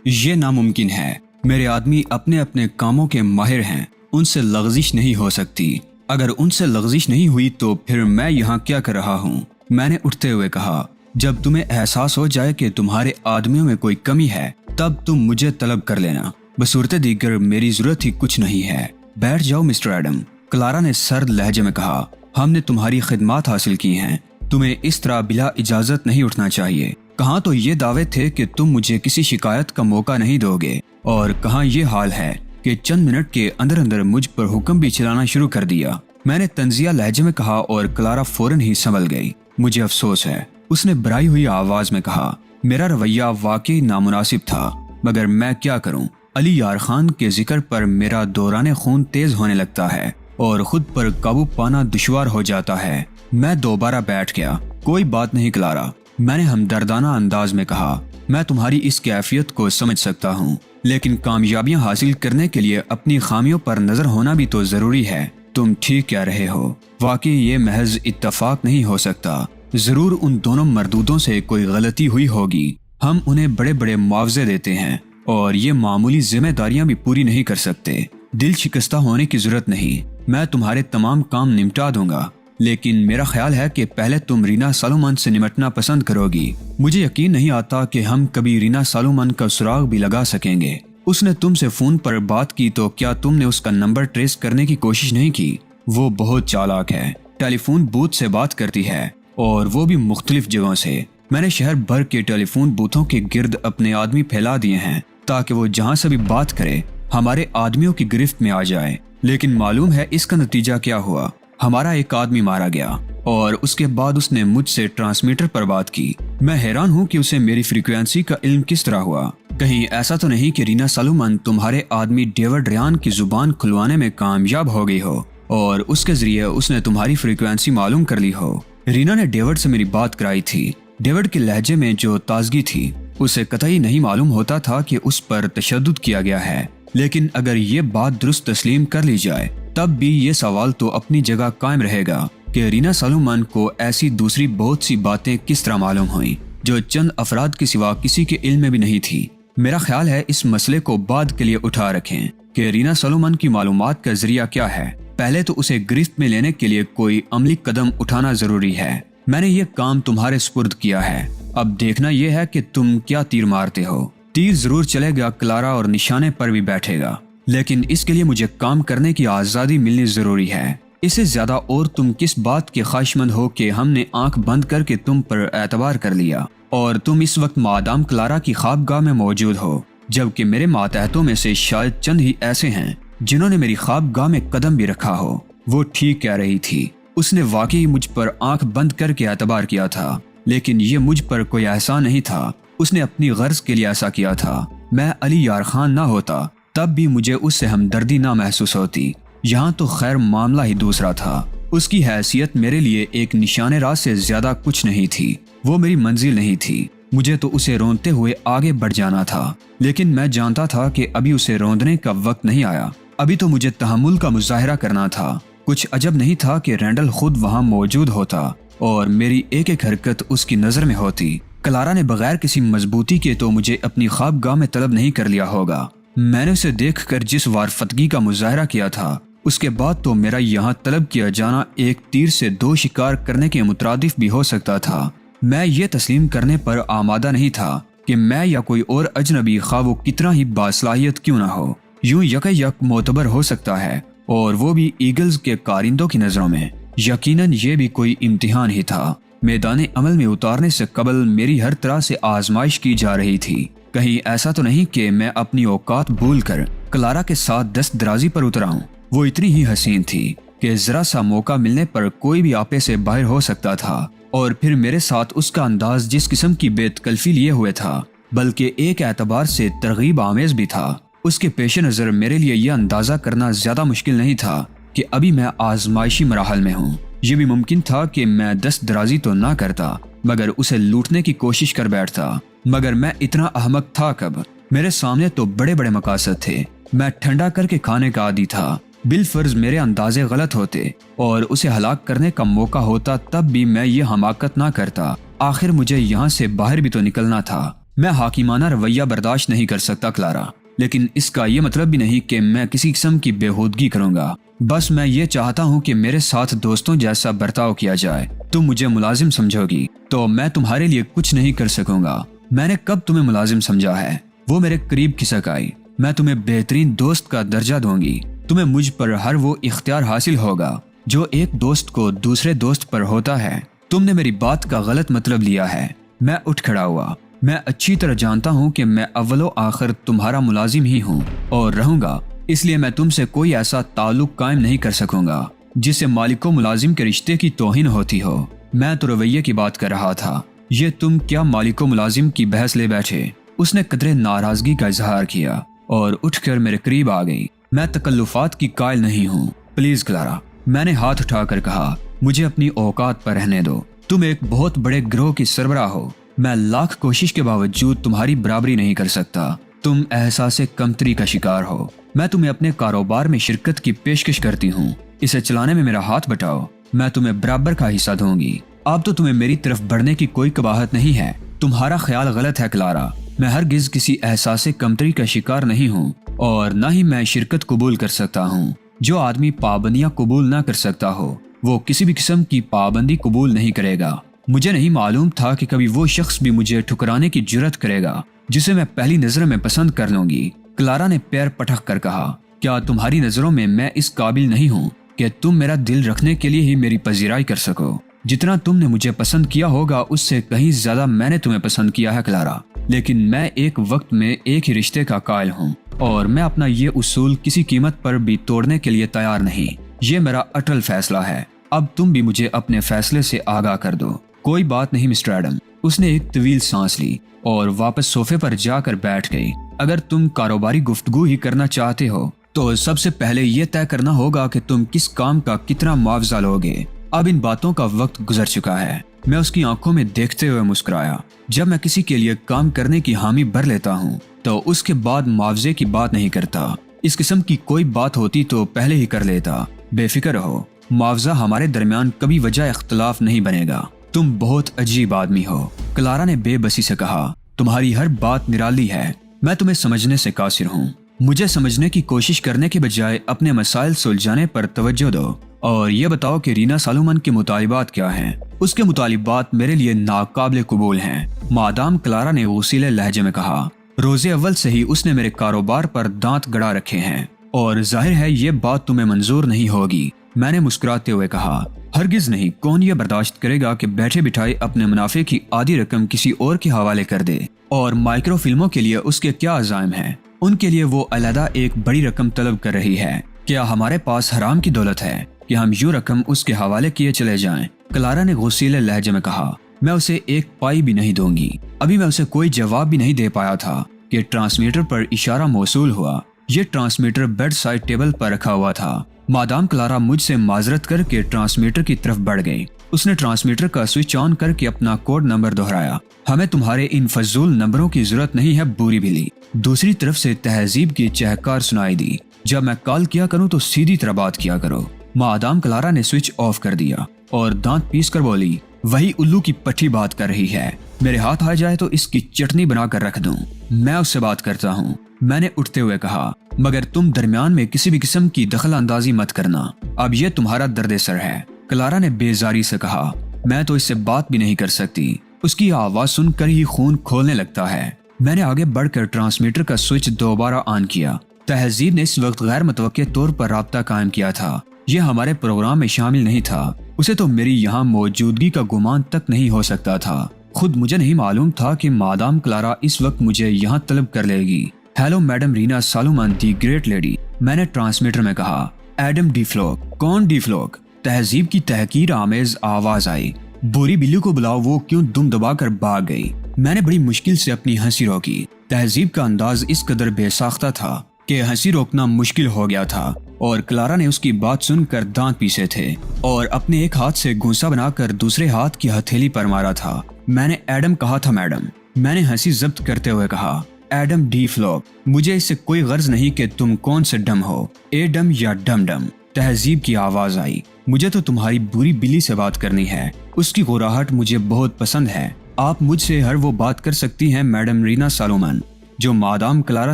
یہ ناممکن ہے۔ میرے آدمی اپنے اپنے کاموں کے ماہر ہیں، ان سے لغزش نہیں ہو سکتی۔ اگر ان سے لغزش نہیں ہوئی تو پھر میں یہاں کیا کر رہا ہوں؟ میں نے اٹھتے ہوئے کہا، جب تمہیں احساس ہو جائے کہ تمہارے آدمیوں میں کوئی کمی ہے تب تم مجھے طلب کر لینا، بصورت دیگر میری ضرورت ہی کچھ نہیں ہے۔ بیٹھ جاؤ مسٹر ایڈم، کلارا نے سرد لہجے میں کہا۔ ہم نے تمہاری خدمات حاصل کی ہیں، تمہیں اس طرح بلا اجازت نہیں اٹھنا چاہیے۔ کہاں تو یہ دعوے تھے کہ تم مجھے کسی شکایت کا موقع نہیں دو گے، اور کہاں یہ حال ہے کہ چند منٹ کے اندر اندر مجھ پر حکم بھی چلانا شروع کر دیا۔ میں نے طنزیہ لہجے میں کہا اور کلارا فوراً ہی سنبھل گئی۔ مجھے افسوس ہے، اس نے بھرائی ہوئی آواز میں کہا۔ میرا رویہ واقعی نامناسب تھا، مگر میں کیا کروں؟ علی یار خان کے ذکر پر میرا دوران خون تیز ہونے لگتا ہے اور خود پر قابو پانا دشوار ہو جاتا ہے۔ میں دوبارہ بیٹھ گیا۔ کوئی بات نہیں کلارا، میں نے ہمدردانہ انداز میں کہا، میں تمہاری اس کیفیت کو سمجھ سکتا ہوں، لیکن کامیابیاں حاصل کرنے کے لیے اپنی خامیوں پر نظر ہونا بھی تو ضروری ہے۔ تم ٹھیک کہہ رہے ہو، واقعی یہ محض اتفاق نہیں ہو سکتا۔ ضرور ان دونوں مردودوں سے کوئی غلطی ہوئی ہوگی۔ ہم انہیں بڑے بڑے معاوضے دیتے ہیں اور یہ معمولی ذمہ داریاں بھی پوری نہیں کر سکتے۔ دل شکستہ ہونے کی ضرورت نہیں، میں تمہارے تمام کام نمٹا دوں گا، لیکن میرا خیال ہے کہ پہلے تم رینا سالومن سے نمٹنا پسند کرو گی۔ مجھے یقین نہیں آتا کہ ہم کبھی رینا سالومن کا سراغ بھی لگا سکیں گے۔ اس نے تم سے فون پر بات کی تو کیا تم نے اس کا نمبر ٹریس کرنے کی کوشش نہیں کی؟ وہ بہت چالاک ہے، ٹیلی فون بوتھ سے بات کرتی ہے، اور وہ بھی مختلف جگہوں سے۔ میں نے شہر بھر کے ٹیلی فون بوتھوں کے گرد اپنے آدمی پھیلا دیے ہیں تاکہ وہ جہاں سے بھی بات کرے ہمارے آدمیوں کی گرفت میں آ جائے۔ لیکن معلوم ہے اس کا نتیجہ کیا ہوا؟ ہمارا ایک آدمی مارا گیا اور اس کے بعد اس نے مجھ سے ٹرانسمیٹر پر بات کی۔ میں حیران ہوں کہ اسے میری فریکوینسی کا علم کس طرح ہوا۔ کہیں ایسا تو نہیں کہ رینا سالومن تمہارے آدمی ڈیوڈ ریان کی زبان کھلوانے میں کامیاب ہو گئی ہو اور اس کے ذریعے اس نے تمہاری فریکوینسی معلوم کر لی ہو؟ رینا نے ڈیوڈ سے میری بات کرائی تھی۔ ڈیوڈ کے لہجے میں جو تازگی تھی، اسے قطعی نہیں معلوم ہوتا تھا کہ اس پر تشدد کیا گیا ہے۔ لیکن اگر یہ بات درست تسلیم کر لی جائے تب بھی یہ سوال تو اپنی جگہ قائم رہے گا کہ رینا سالومن کو ایسی دوسری بہت سی باتیں کس طرح معلوم ہوئیں جو چند افراد کے سوا کسی کے علم میں بھی نہیں تھی۔ میرا خیال ہے اس مسئلے کو بعد کے لیے اٹھا رکھیں کہ رینا سالومن کی معلومات کا ذریعہ کیا ہے۔ پہلے تو اسے گرفت میں لینے کے لیے کوئی عملی قدم اٹھانا ضروری ہے۔ میں نے یہ کام تمہارے سپرد کیا ہے، اب دیکھنا یہ ہے کہ تم کیا تیر مارتے ہو۔ تیر ضرور چلے گا کلارا اور نشانے پر بھی بیٹھے گا، لیکن اس کے لیے مجھے کام کرنے کی آزادی ملنی ضروری ہے۔ اس سے زیادہ اور تم کس بات کے خواہشمند ہو کہ ہم نے آنکھ بند کر کے تم پر اعتبار کر لیا اور تم اس وقت مادام کلارا کی خوابگاہ میں موجود ہو، جبکہ میرے ماتحتوں میں سے شاید چند ہی ایسے ہیں جنہوں نے میری خوابگاہ میں قدم بھی رکھا ہو۔ وہ ٹھیک کہہ رہی تھی، اس نے واقعی مجھ پر آنکھ بند کر کے اعتبار کیا تھا، لیکن یہ مجھ پر کوئی احسان نہیں تھا، اس نے اپنی غرض کے لیے ایسا کیا تھا۔ میں علی یار خان نہ ہوتا تب بھی مجھے اس سے ہمدردی نہ محسوس ہوتی۔ یہاں تو خیر معاملہ ہی دوسرا تھا۔ اس کی حیثیت میرے لیے ایک نشانے راز سے زیادہ کچھ نہیں تھی، وہ میری منزل نہیں تھی۔ مجھے تو اسے روندتے ہوئے آگے بڑھ جانا تھا، لیکن میں جانتا تھا کہ ابھی اسے روندنے کا وقت نہیں آیا، ابھی تو مجھے تحمل کا مظاہرہ کرنا تھا۔ کچھ عجب نہیں تھا کہ رینڈل خود وہاں موجود ہوتا اور میری ایک ایک حرکت اس کی نظر میں ہوتی۔ کلارا نے بغیر کسی مضبوطی کے تو مجھے اپنی خوابگاہ میں طلب نہیں کر لیا ہوگا۔ میں نے اسے دیکھ کر جس وارفتگی کا مظاہرہ کیا تھا، اس کے بعد تو میرا یہاں طلب کیا جانا ایک تیر سے دو شکار کرنے کے مترادف بھی ہو سکتا تھا۔ میں یہ تسلیم کرنے پر آمادہ نہیں تھا کہ میں یا کوئی اور اجنبی خواہ وہ کتنا ہی باصلاحیت کیوں نہ ہو، یوں یک معتبر ہو سکتا ہے، اور وہ بھی ایگلز کے کارندوں کی نظروں میں۔ یقیناً یہ بھی کوئی امتحان ہی تھا۔ میدان عمل میں اتارنے سے قبل میری ہر طرح سے آزمائش کی جا رہی تھی۔ کہیں ایسا تو نہیں کہ میں اپنی اوقات بھول کر کلارا کے ساتھ دست درازی پر اترا ہوں۔ وہ اتنی ہی حسین تھی کہ ذرا سا موقع ملنے پر کوئی بھی آپے سے باہر ہو سکتا تھا، اور پھر میرے ساتھ اس کا انداز جس قسم کی بے تکلفی لیے ہوئے تھا، بلکہ ایک اعتبار سے ترغیب آمیز بھی تھا۔ اس کے پیش نظر میرے لیے یہ اندازہ کرنا زیادہ مشکل نہیں تھا کہ ابھی میں آزمائشی مراحل میں ہوں۔ یہ بھی ممکن تھا کہ میں دست درازی تو نہ کرتا مگر اسے لوٹنے کی کوشش کر بیٹھتا، مگر میں اتنا احمق تھا کب؟ میرے سامنے تو بڑے بڑے مقاصد تھے، میں ٹھنڈا کر کے کھانے کا عادی تھا۔ بالفرض میرے اندازے غلط ہوتے اور اسے ہلاک کرنے کا موقع ہوتا تب بھی میں یہ حماقت نہ کرتا۔ آخر مجھے یہاں سے باہر بھی تو نکلنا تھا۔ میں حاکمانہ رویہ برداشت نہیں کر سکتا کلارا، لیکن اس کا یہ مطلب بھی نہیں کہ میں کسی قسم کی بےہودگی کروں گا۔ بس میں یہ چاہتا ہوں کہ میرے ساتھ دوستوں جیسا برتاؤ کیا جائے۔ تم مجھے ملازم سمجھو گی تو میں تمہارے لیے کچھ نہیں کر سکوں گا۔ میں نے کب تمہیں ملازم سمجھا ہے؟ وہ میرے قریب کھسک آئی۔ میں تمہیں بہترین دوست کا درجہ دوں گی۔ تمہیں مجھ پر ہر وہ اختیار حاصل ہوگا جو ایک دوست کو دوسرے دوست پر ہوتا ہے۔ تم نے میری بات کا غلط مطلب لیا ہے۔ میں اٹھ کھڑا ہوا۔ میں اچھی طرح جانتا ہوں کہ میں اول و آخر تمہارا ملازم ہی ہوں اور رہوں گا، اس لیے میں تم سے کوئی ایسا تعلق قائم نہیں کر سکوں گا جس سے مالک و ملازم کے رشتے کی توہین ہوتی ہو۔ میں تو رویے کی بات کر رہا تھا، یہ تم کیا مالک و ملازم کی بحث لے بیٹھے؟ اس نے قدرے ناراضگی کا اظہار کیا اور اٹھ کر میرے قریب آ گئی۔ میں تکلفات کی قائل نہیں ہوں، پلیز کلارا، میں نے ہاتھ اٹھا کر کہا، مجھے اپنی اوقات پر رہنے دو۔ تم ایک بہت بڑے گروہ کی سربراہ ہو، میں لاکھ کوشش کے باوجود تمہاری برابری نہیں کر سکتا۔ تم احساس کمتری کا شکار ہو۔ میں تمہیں اپنے کاروبار میں شرکت کی پیشکش کرتی ہوں، اسے چلانے میں میرا ہاتھ بٹاؤ، میں تمہیں برابر کا حصہ دوں گی۔ اب تو تمہیں میری طرف بڑھنے کی کوئی قباحت نہیں ہے۔ تمہارا خیال غلط ہے کلارا، میں ہرگز کسی احساس کمتری کا شکار نہیں ہوں اور نہ ہی میں شرکت قبول کر سکتا ہوں۔ جو آدمی پابندیاں قبول نہ کر سکتا ہو وہ کسی بھی قسم کی پابندی قبول نہیں کرے گا۔ مجھے نہیں معلوم تھا کہ کبھی وہ شخص بھی مجھے ٹھکرانے کی جرت کرے گا جسے میں پہلی نظر میں پسند کر لوں گی۔ کلارا نے پیر پٹک کر کہا، کیا تمہاری نظروں میں میں اس قابل نہیں ہوں کہ تم میرا دل رکھنے کے لیے ہی میری پذیرائی کر سکو؟ جتنا تم نے مجھے پسند کیا ہوگا اس سے کہیں زیادہ میں نے تمہیں پسند کیا ہے کلارا، لیکن میں ایک وقت میں ایک ہی رشتے کا قائل ہوں اور میں اپنا یہ اصول کسی قیمت پر بھی توڑنے کے لیے تیار نہیں۔ یہ میرا اٹل فیصلہ ہے۔ اب تم بھی مجھے اپنے فیصلے سے آگاہ کر دو۔ کوئی بات نہیں مسٹر ایڈم۔ اس نے ایک طویل سانس لی اور واپس صوفے پر جا کر بیٹھ گئی۔ اگر تم کاروباری گفتگو ہی کرنا چاہتے ہو تو سب سے پہلے یہ طے کرنا ہوگا کہ تم کس کام کا کتنا معاوضہ لوگے۔ اب ان باتوں کا وقت گزر چکا ہے۔ میں اس کی آنکھوں میں دیکھتے ہوئے مسکرایا۔ جب میں کسی کے لیے کام کرنے کی حامی بھر لیتا ہوں تو اس کے بعد معاوضے کی بات نہیں کرتا۔ اس قسم کی کوئی بات ہوتی تو پہلے ہی کر لیتا۔ بے فکر رہو، معاوضہ ہمارے درمیان کبھی وجہ اختلاف نہیں بنے گا۔ تم بہت عجیب آدمی ہو، کلارا نے بے بسی سے کہا۔ تمہاری ہر بات نرالی ہے۔ میں تمہیں سمجھنے سے قاصر ہوں۔ مجھے سمجھنے کی کوشش کرنے کے بجائے اپنے مسائل سلجھانے پر توجہ دو اور یہ بتاؤ کہ رینا سالومن کے مطالبات کیا ہیں۔ اس کے مطالبات میرے لیے ناقابل قبول ہیں، مادام کلارا نے غصیلے لہجے میں کہا۔ روزے اول سے ہی اس نے میرے کاروبار پر دانت گڑا رکھے ہیں اور ظاہر ہے یہ بات تمہیں منظور نہیں ہوگی۔ میں نے مسکراتے ہوئے کہا، ہرگز نہیں۔ کون یہ برداشت کرے گا کہ بیٹھے بٹھائے اپنے منافع کی آدھی رقم کسی اور کے حوالے کر دے؟ اور مائکرو فلموں کے لیے اس کے کیا عزائم ہیں؟ ان کے لیے وہ علیحدہ ایک بڑی رقم طلب کر رہی ہے۔ کیا ہمارے پاس حرام کی دولت ہے کہ ہم یوں رقم اس کے حوالے کیے چلے جائیں؟ کلارا نے غصیلے لہجے میں کہا۔ میں اسے ایک پائی بھی نہیں دوں گی۔ ابھی میں اسے کوئی جواب بھی نہیں دے پایا تھا کہ ٹرانسمیٹر پر اشارہ موصول ہوا۔ یہ ٹرانسمیٹر بیڈ سائڈ ٹیبل پر رکھا ہوا تھا۔ مادام کلارا مجھ سے معذرت کر کے ٹرانسمیٹر کی طرف بڑھ گئی۔ اس نے ٹرانسمیٹر کا سوئچ آن کر کے اپنا کوڈ نمبر دہرایا۔ ہمیں تمہارے ان فضول نمبروں کی ضرورت نہیں ہے بوری بلی۔ دوسری طرف سے تہذیب کی چہکار سنائی دی۔ جب میں کال کیا کروں تو سیدھی طرح بات کیا کرو۔ مادام کلارا نے سوئچ آف کر دیا اور دانت پیس کر بولی، وہی الو کی پٹھی بات کر رہی ہے۔ میرے ہاتھ آ جائے تو اس کی چٹنی بنا کر رکھ دوں۔ میں اس سے بات کرتا ہوں، میں نے اٹھتے ہوئے کہا، مگر تم درمیان میں کسی بھی قسم کی دخل اندازی مت کرنا۔ اب یہ تمہارا درد سر ہے۔ کلارا نے بیزاری سے کہا، میں تو اس سے بات بھی نہیں کر سکتی۔ اس کی آواز سن کر ہی خون کھولنے لگتا ہے۔ میں نے آگے بڑھ کر ٹرانسمیٹر کا سوئچ دوبارہ آن کیا۔ تہذیب نے اس وقت غیر متوقع طور پر رابطہ قائم کیا تھا۔ یہ ہمارے پروگرام میں شامل نہیں تھا۔ اسے تو میری یہاں موجودگی کا گمان تک نہیں ہو سکتا تھا۔ خود مجھے نہیں معلوم تھا کہ مادام کلارا اس وقت مجھے یہاں طلب کر لے گی۔ Hello madam Rina Salomon the great lady, میں نے ٹرانسمیٹر میں کہا۔ Adam de Fluke? کون ڈی فلوک؟ تہذیب کی تحقیر آمیز آواز آئی۔ بوری بلی کو بلاؤ، وہ کیوں دم دبا کر بھاگ گئی؟ میں نے بڑی مشکل سے اپنی ہنسی روکی۔ تہذیب کا انداز اس قدر بے ساختہ تھا کہ ہنسی روکنا مشکل ہو گیا تھا اور کلارا نے اس کی بات سن کر دانت پیسے تھے اور اپنے ایک ہاتھ سے گھونسا بنا کر دوسرے ہاتھ کی ہتھیلی پر مارا تھا۔ میں نے ایڈم کہا تھا میڈم، میں نے ہنسی ضبط کرتے ہوئے کہا۔ ایڈم ڈی فلوک، مجھے اس سے کوئی غرض نہیں کہ تم کون سے ڈم ہو، اے ڈم یا ڈم ڈم۔ تہذیب کی آواز آئی، مجھے تو تمہاری بری بلی سے بات کرنی ہے۔ اس کی غراہٹ مجھے بہت پسند ہے۔ آپ مجھ سے ہر وہ بات کر سکتی ہیں میڈم رینا سالومن جو مادام کلارا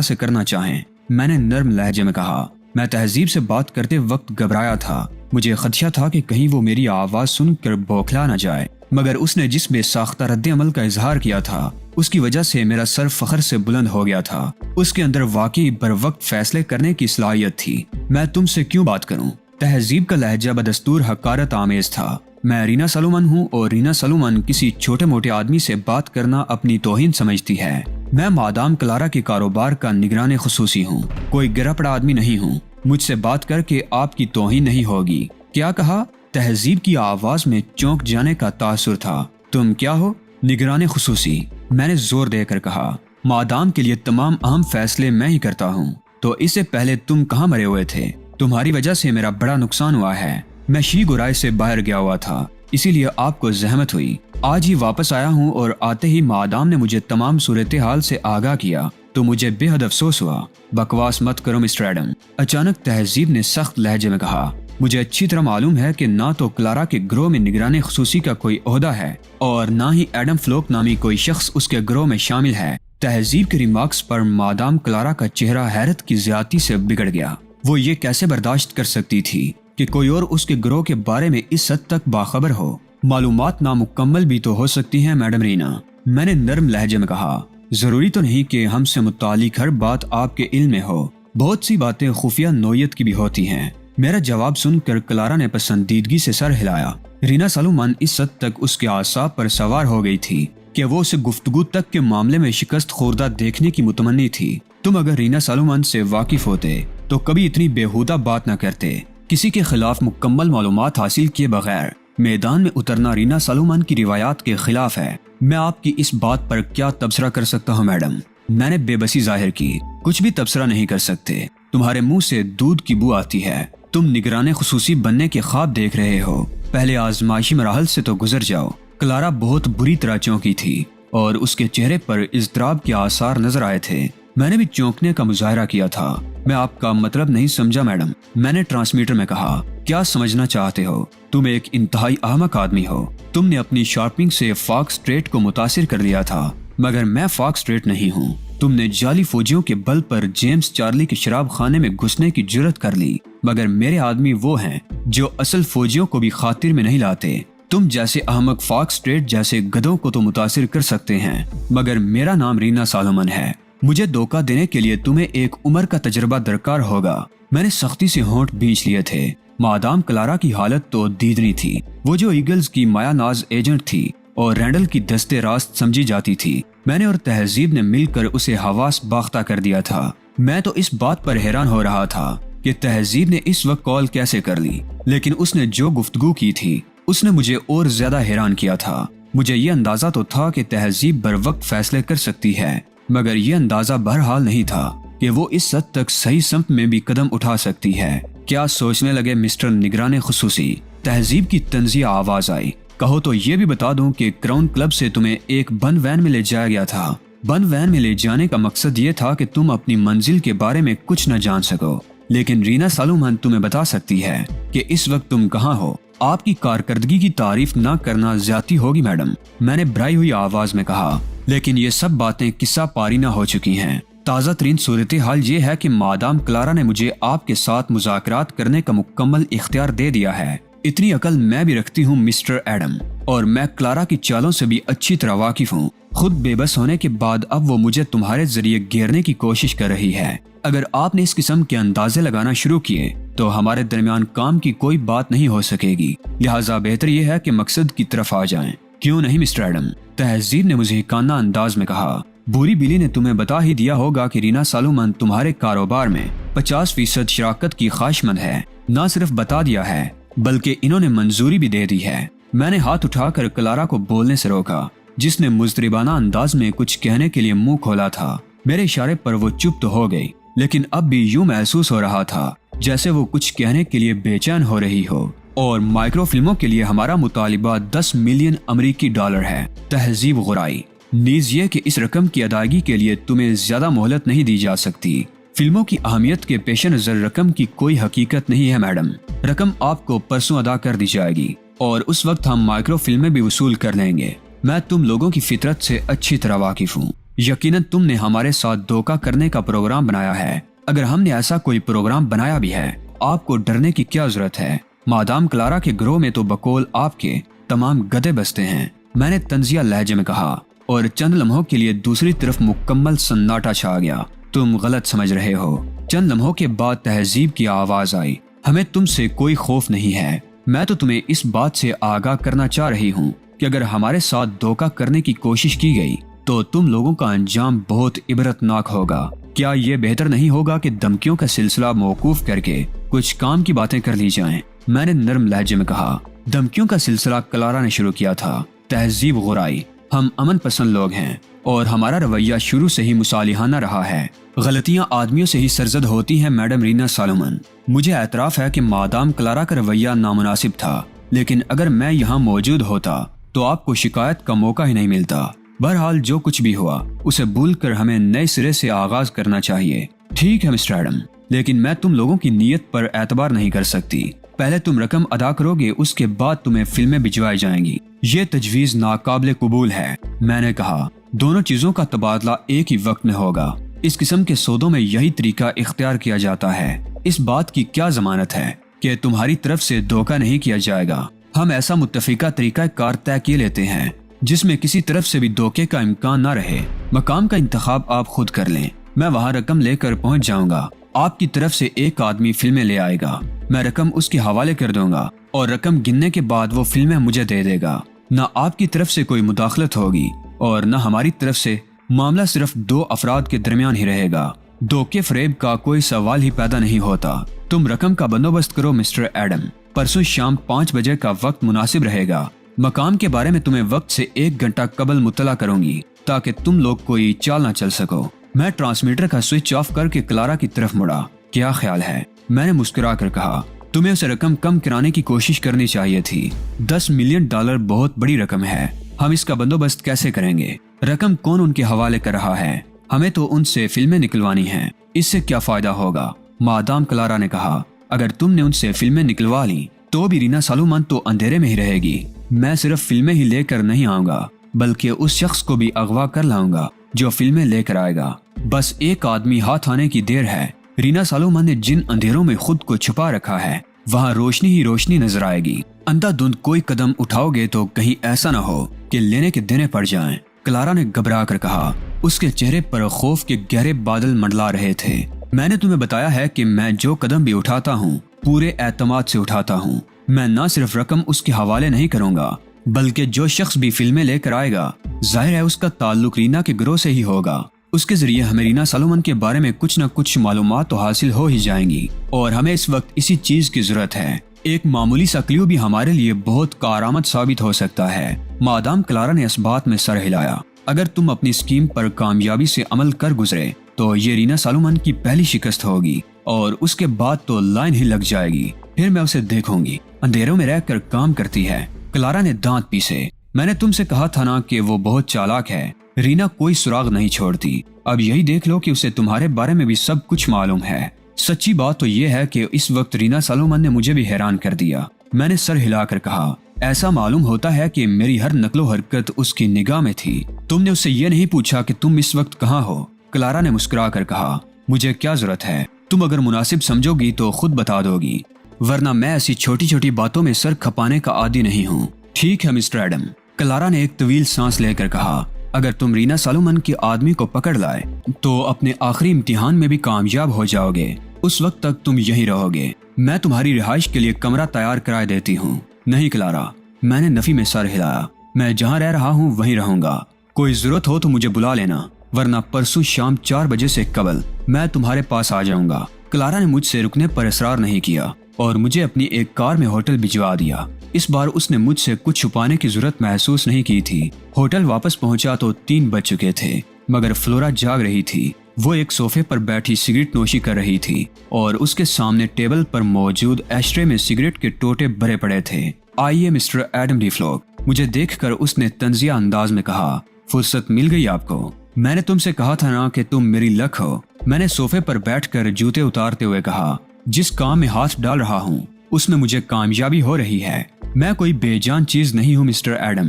سے کرنا چاہیں، میں نے نرم لہجے میں کہا۔ میں تہذیب سے بات کرتے وقت گھبرایا تھا، مجھے خدشہ تھا کہ کہیں وہ میری آواز سن کر بوکھلا نہ جائے، مگر اس نے جس بے ساختہ رد عمل کا اظہار کیا تھا اس کی وجہ سے میرا سر فخر سے بلند ہو گیا تھا۔ اس کے اندر واقعی بر وقت فیصلے کرنے کی صلاحیت تھی۔ میں تم سے کیوں بات کروں؟ تہذیب کا لہجہ بدستور حقارت آمیز تھا۔ میں رینا سالومن ہوں اور رینا سالومن کسی چھوٹے موٹے آدمی سے بات کرنا اپنی توہین سمجھتی ہے۔ میں مادام کلارا کے کاروبار کا نگران خصوصی ہوں، کوئی گرا پڑا آدمی نہیں ہوں۔ مجھ سے بات کر کے آپ کی توہین نہیں ہوگی۔ کیا کہا؟ تہذیب کی آواز میں چونک جانے کا تاثر تھا۔ تم کیا ہو؟ نگران خصوصی، میں نے زور دے کر کہا۔ مادام کے لیے تمام اہم فیصلے میں ہی کرتا ہوں۔ تو اس سے پہلے تم کہاں مرے ہوئے تھے؟ تمہاری وجہ سے میرا بڑا نقصان ہوا ہے۔ میں شی گرائے سے باہر گیا ہوا تھا، اسی لیے آپ کو زحمت ہوئی۔ آج ہی واپس آیا ہوں اور آتے ہی مادام نے مجھے تمام صورتحال سے آگاہ کیا تو مجھے بے حد افسوس ہوا۔ بکواس مت کرو مسٹر ایڈم، اچانک تہذیب نے سخت لہجے میں کہا۔ مجھے اچھی طرح معلوم ہے کہ نہ تو کلارا کے گروہ میں نگران خصوصی کا کوئی عہدہ ہے اور نہ ہی ایڈم فلوک نامی کوئی شخص اس کے گروہ میں شامل ہے۔ تہذیب کے ریمارکس پر مادام کلارا کا چہرہ حیرت کی زیادتی سے بگڑ گیا۔ وہ یہ کیسے برداشت کر سکتی تھی کہ کوئی اور اس کے گروہ کے بارے میں اس حد تک باخبر ہو؟ معلومات نامکمل بھی تو ہو سکتی ہیں میڈم رینا، میں نے نرم لہجے میں کہا۔ ضروری تو نہیں کہ ہم سے متعلق ہر بات آپ کے علم میں ہو، بہت سی باتیں خفیہ نوعیت کی بھی ہوتی ہیں۔ میرا جواب سن کر کلارا نے پسندیدگی سے سر ہلایا۔ رینا سالومن اس حد تک اس کے اعصاب پر سوار ہو گئی تھی کہ وہ اسے گفتگو تک کے معاملے میں شکست خوردہ دیکھنے کی متمنی تھی۔ تم اگر رینا سالومن سے واقف ہوتے تو کبھی اتنی بیہودہ بات نہ کرتے۔ کسی کے خلاف مکمل معلومات حاصل کیے بغیر میدان میں اترنا رینا سالومن کی روایات کے خلاف ہے۔ میں آپ کی اس بات پر کیا تبصرہ کر سکتا ہوں میڈم؟ میں نے بے بسی ظاہر کی۔ کچھ بھی تبصرہ نہیں کر سکتے، تمہارے منہ سے دودھ کی بو آتی ہے۔ تم نگران خصوصی بننے کے خواب دیکھ رہے ہو، پہلے آزمائشی مراحل سے تو گزر جاؤ۔ کلارا بہت بری طرح چونکی تھی اور اس کے چہرے پر اضطراب کے آثار نظر آئے تھے۔ میں نے بھی چونکنے کا مظاہرہ کیا تھا۔ میں آپ کا مطلب نہیں سمجھا میڈم، میں نے ٹرانسمیٹر میں کہا۔ کیا سمجھنا چاہتے ہو؟ تم ایک انتہائی احمق آدمی ہو۔ تم نے اپنی شارپنگ سے فاکس اسٹریٹ کو متاثر کر لیا تھا، مگر میں فاکس اسٹریٹ نہیں ہوں۔ تم نے جعلی فوجیوں کے بل پر جیمز چارلی کے شراب خانے میں گھسنے کی جرت کر لی، مگر میرے آدمی وہ ہیں جو اصل فوجیوں کو بھی خاطر میں نہیں لاتے۔ تم جیسے احمق فاکس اسٹریٹ جیسے گدھوں کو تو متاثر کر سکتے ہیں، مگر میرا نام رینا سالومن ہے۔ مجھے دھوکہ دینے کے لیے تمہیں ایک عمر کا تجربہ درکار ہوگا۔ میں نے سختی سے ہونٹ بھینچ لیے تھے۔ مادام کلارا کی حالت تو دیدنی تھی۔ وہ جو ایگلز کی مایا ناز ایجنٹ تھی اور رینڈل کی دستے راست سمجھی جاتی تھی، میں نے اور تہذیب نے مل کر اسے حواس باختہ کر دیا تھا۔ میں تو اس بات پر حیران ہو رہا تھا کہ تہذیب نے اس وقت کال کیسے کر لی، لیکن اس نے جو گفتگو کی تھی اس نے مجھے اور زیادہ حیران کیا تھا۔ مجھے یہ اندازہ تو تھا کہ تہذیب بر وقت فیصلے کر سکتی ہے، مگر یہ اندازہ بہرحال نہیں تھا کہ وہ اس حد تک صحیح سمت میں بھی قدم اٹھا سکتی ہے۔ کیا سوچنے لگے مسٹر نگران خصوصی؟ تہذیب کی طنزیہ آواز آئی۔ کہو تو یہ بھی بتا دوں کہ کراؤن کلب سے تمہیں ایک بند وین میں لے جایا گیا تھا۔ بند وین میں لے جانے کا مقصد یہ تھا کہ تم اپنی منزل کے بارے میں کچھ نہ جان سکو، لیکن رینا سالومن تمہیں بتا سکتی ہے کہ اس وقت تم کہاں ہو۔ آپ کی کارکردگی کی تعریف نہ کرنا زیادتی ہوگی میڈم، میں نے بھرائی ہوئی آواز میں کہا، لیکن یہ سب باتیں قصہ پاری نہ ہو چکی ہیں۔ تازہ ترین صورتحال یہ ہے کہ مادام کلارا نے مجھے آپ کے ساتھ مذاکرات کرنے کا مکمل اختیار دے دیا ہے۔ اتنی عقل میں بھی رکھتی ہوں مسٹر ایڈم، اور میں کلارا کی چالوں سے بھی اچھی طرح واقف ہوں۔ خود بے بس ہونے کے بعد اب وہ مجھے تمہارے ذریعے گھیرنے کی کوشش کر رہی ہے۔ اگر آپ نے اس قسم کے اندازے لگانا شروع کیے تو ہمارے درمیان کام کی کوئی بات نہیں ہو سکے گی، لہٰذا بہتر یہ ہے کہ مقصد کی طرف آ جائیں۔ کیوں نہیں مسٹر ایڈم؟ تہذیب نے مجھے کانا انداز میں کہا۔ بوری بلی نے تمہیں بتا ہی دیا ہوگا کہ رینا سالومن تمہارے کاروبار میں 50% شراکت کی خواہشمند ہے۔ نہ صرف بتا دیا ہے بلکہ انہوں نے منظوری بھی دے دی ہے۔ میں نے ہاتھ اٹھا کر کلارا کو بولنے سے روکا، جس نے مضطربانہ انداز میں کچھ کہنے کے لیے منہ کھولا تھا۔ میرے اشارے پر وہ چپ تو ہو گئی، لیکن اب بھی یوں محسوس ہو رہا تھا جیسے وہ کچھ کہنے کے لیے بے چین ہو رہی ہو۔ اور مائکرو فلموں کے لیے ہمارا مطالبہ 10 ملین امریکی ڈالر ہے۔ تہذیب غرائی، نیز یہ کہ اس رقم کی ادائیگی کے لیے تمہیں زیادہ مہلت نہیں دی جا سکتی۔ فلموں کی اہمیت کے پیش نظر رقم کی کوئی حقیقت نہیں ہے میڈم۔ رقم آپ کو پرسوں ادا کر دی جائے گی اور اس وقت ہم مائکرو فلمیں بھی وصول کر لیں گے۔ میں تم لوگوں کی فطرت سے اچھی طرح واقف ہوں۔ یقیناً تم نے ہمارے ساتھ دھوکہ کرنے کا پروگرام بنایا ہے۔ اگر ہم نے ایسا کوئی پروگرام بنایا بھی ہے، آپ کو ڈرنے کی کیا ضرورت ہے؟ مادام کلارا کے گروہ میں تو بقول آپ کے تمام گدے بستے ہیں، میں نے طنزیہ لہجے میں کہا، اور چند لمحوں کے لیے دوسری طرف مکمل سناٹا چھا گیا۔ تم غلط سمجھ رہے ہو۔ چند لمحوں کے بعد تہذیب کی آواز آئی، ہمیں تم سے کوئی خوف نہیں ہے۔ میں تو تمہیں اس بات سے آگاہ کرنا چاہ رہی ہوں کہ اگر ہمارے ساتھ دھوکہ کرنے کی کوشش کی گئی تو تم لوگوں کا انجام بہت عبرتناک ہوگا۔ کیا یہ بہتر نہیں ہوگا کہ دھمکیوں کا سلسلہ موقوف کر کے کچھ کام کی باتیں کر لی جائیں؟ میں نے نرم لہجے میں کہا۔ دھمکیوں کا سلسلہ کلارا نے شروع کیا تھا۔ تہذیب غرائی، ہم امن پسند لوگ ہیں اور ہمارا رویہ شروع سے ہی مصالحانہ رہا ہے۔ غلطیاں آدمیوں سے ہی سرزد ہوتی ہیں میڈم رینا سالومن۔ مجھے اعتراف ہے کہ مادام کلارا کا رویہ نامناسب تھا، لیکن اگر میں یہاں موجود ہوتا تو آپ کو شکایت کا موقع ہی نہیں ملتا۔ بہرحال جو کچھ بھی ہوا اسے بھول کر ہمیں نئے سرے سے آغاز کرنا چاہیے۔ ٹھیک ہے مسٹر ایڈم، لیکن میں تم لوگوں کی نیت پر اعتبار نہیں کر سکتی۔ پہلے تم رقم ادا کرو گے، اس کے بعد تمہیں فلمیں بھجوائی جائیں گی۔ یہ تجویز ناقابل قبول ہے، میں نے کہا۔ دونوں چیزوں کا تبادلہ ایک ہی وقت میں ہوگا۔ اس قسم کے سودوں میں یہی طریقہ اختیار کیا جاتا ہے۔ اس بات کی کیا ضمانت ہے کہ تمہاری طرف سے دھوکہ نہیں کیا جائے گا؟ ہم ایسا متفقہ طریقہ کار طے کیے لیتے ہیں جس میں کسی طرف سے بھی دھوکے کا امکان نہ رہے۔ مقام کا انتخاب آپ خود کر لیں، میں وہاں رقم لے کر پہنچ جاؤں گا۔ آپ کی طرف سے ایک آدمی فلمیں لے آئے گا، میں رقم اس کے حوالے کر دوں گا اور رقم گننے کے بعد وہ فلمیں مجھے دے دے گا۔ نہ آپ کی طرف سے کوئی مداخلت ہوگی اور نہ ہماری طرف سے۔ معاملہ صرف دو افراد کے درمیان ہی رہے گا۔ دھوکے فریب کا کوئی سوال ہی پیدا نہیں ہوتا۔ تم رقم کا بندوبست کرو مسٹر ایڈم۔ پرسوں شام 5 بجے کا وقت مناسب رہے گا۔ مقام کے بارے میں تمہیں وقت سے 1 گھنٹہ قبل مطلع کروں گی تاکہ تم لوگ کوئی چال نہ چل سکو۔ میں ٹرانسمیٹر کا سوئچ آف کر کے کلارا کی طرف مڑا۔ کیا خیال ہے؟ میں نے مسکرا کر کہا۔ تمہیں اسے رقم کم کرانے کی کوشش کرنی چاہیے تھی۔ $10 ملین بہت بڑی رقم ہے۔ ہم اس کا بندوبست کیسے کریں گے؟ رقم کون ان کے حوالے کر رہا ہے؟ ہمیں تو ان سے فلمیں نکلوانی ہیں۔ اس سے کیا فائدہ ہوگا؟ مادام کلارا نے کہا۔ اگر تم نے ان سے فلمیں نکلوا لی تو بھی رینا سالومن تو اندھیرے میں ہی رہے گی۔ میں صرف فلمیں ہی لے کر نہیں آؤں گا بلکہ اس شخص کو بھی اغوا کر لاؤں گا جو فلمیں لے کر آئے گا۔ بس ایک آدمی ہاتھ آنے کی دیر ہے۔ رینا سالومن نے جن اندھیروں میں خود کو چھپا رکھا ہے وہاں روشنی ہی روشنی نظر آئے گی۔ اندھا دھند کوئی قدم اٹھاؤ گے تو کہیں ایسا نہ ہو کہ لینے کے دینے پڑ جائیں، کلارا نے گھبرا کر کہا۔ اس کے چہرے پر خوف کے گہرے بادل منڈلا رہے تھے۔ میں نے تمہیں بتایا ہے کہ میں جو قدم بھی اٹھاتا ہوں پورے اعتماد سے اٹھاتا ہوں۔ میں نہ صرف رقم اس کے حوالے نہیں کروں گا بلکہ جو شخص بھی فلمیں لے کر آئے گا ظاہر ہے اس کا تعلق رینا کے گروہ سے ہی ہوگا۔ اس کے ذریعے ہمیں رینا سالومن کے بارے میں کچھ نہ کچھ معلومات تو حاصل ہو ہی جائیں گی، اور ہمیں اس وقت اسی چیز کی ضرورت ہے۔ ایک معمولی سا کلیو بھی ہمارے لیے بہت کارآمد ثابت ہو سکتا ہے۔ مادام کلارا نے اس بات میں سر ہلایا۔ اگر تم اپنی اسکیم پر کامیابی سے عمل کر گزرے تو یہ رینا سالومن کی پہلی شکست ہوگی اور اس کے بعد تو لائن ہی لگ جائے گی۔ پھر میں اسے دیکھوں گی اندھیروں میں رہ کر کام کرتی ہے۔ کلارا نے دانت پیسے۔ میں نے تم سے کہا تھا نا کہ وہ بہت چالاک ہے۔ رینا کوئی سراغ نہیں چھوڑتی۔ اب یہی دیکھ لو کہ اسے تمہارے بارے میں بھی سب کچھ معلوم ہے۔ سچی بات تو یہ ہے کہ اس وقت رینا سالومن نے مجھے بھی حیران کر دیا۔ میں نے سر ہلا کر کہا، ایسا معلوم ہوتا ہے کہ میری ہر نقل و حرکت اس کی نگاہ میں تھی۔ تم نے اس سے یہ نہیں پوچھا کہ تم اس وقت کہاں ہو؟ کلارا نے مسکرا کر کہا، مجھے کیا ضرورت ہے؟ تم اگر مناسب سمجھو گی تو خود بتا دو گی، ورنہ میں ایسی چھوٹی چھوٹی باتوں میں سر کھپانے کا عادی نہیں ہوں۔ ٹھیک ہے مسٹر ایڈم، کلارا نے ایک طویل سانس لے کر کہا، اگر تم رینا سالومن کے آدمی کو پکڑ لائے تو اپنے آخری امتحان میں بھی کامیاب ہو جاؤ گے۔ اس وقت تک تم یہی رہو گے۔ میں تمہاری رہائش کے لیے کمرہ تیار کرائے دیتی ہوں۔ نہیں کلارا، میں نے نفی میں سر ہلایا، میں جہاں رہ رہا ہوں وہیں رہوں گا۔ کوئی ضرورت ہو تو مجھے بلا لینا، ورنہ پرسوں شام 4 بجے سے قبل میں تمہارے پاس آ جاؤں گا۔ کلارا نے مجھ سے رکنے پر اصرار نہیں کیا اور مجھے اپنی ایک کار میں ہوٹل بھجوا دیا۔ اس بار اس نے مجھ سے کچھ چھپانے کی ضرورت محسوس نہیں کی تھی۔ ہوٹل واپس پہنچا تو 3 بج چکے تھے، مگر فلورا جاگ رہی تھی۔ وہ ایک صوفے پر بیٹھی سگریٹ نوشی کر رہی تھی اور اس کے سامنے ٹیبل پر موجود ایشٹرے میں سگریٹ کے ٹوٹے بھرے پڑے تھے۔ آئیے مسٹر ایڈم ڈی فلوک، مجھے دیکھ کر اس نے طنزیہ انداز میں کہا، فرصت مل گئی آپ کو؟ میں نے تم سے کہا تھا نا کہ تم میری لک ہو۔ میں نے صوفے پر بیٹھ کر جوتے اتارتے ہوئے کہا، جس کام میں ہاتھ ڈال رہا ہوں اس میں مجھے کامیابی ہو رہی ہے۔ میں کوئی بے جان چیز نہیں ہوں مسٹر ایڈم،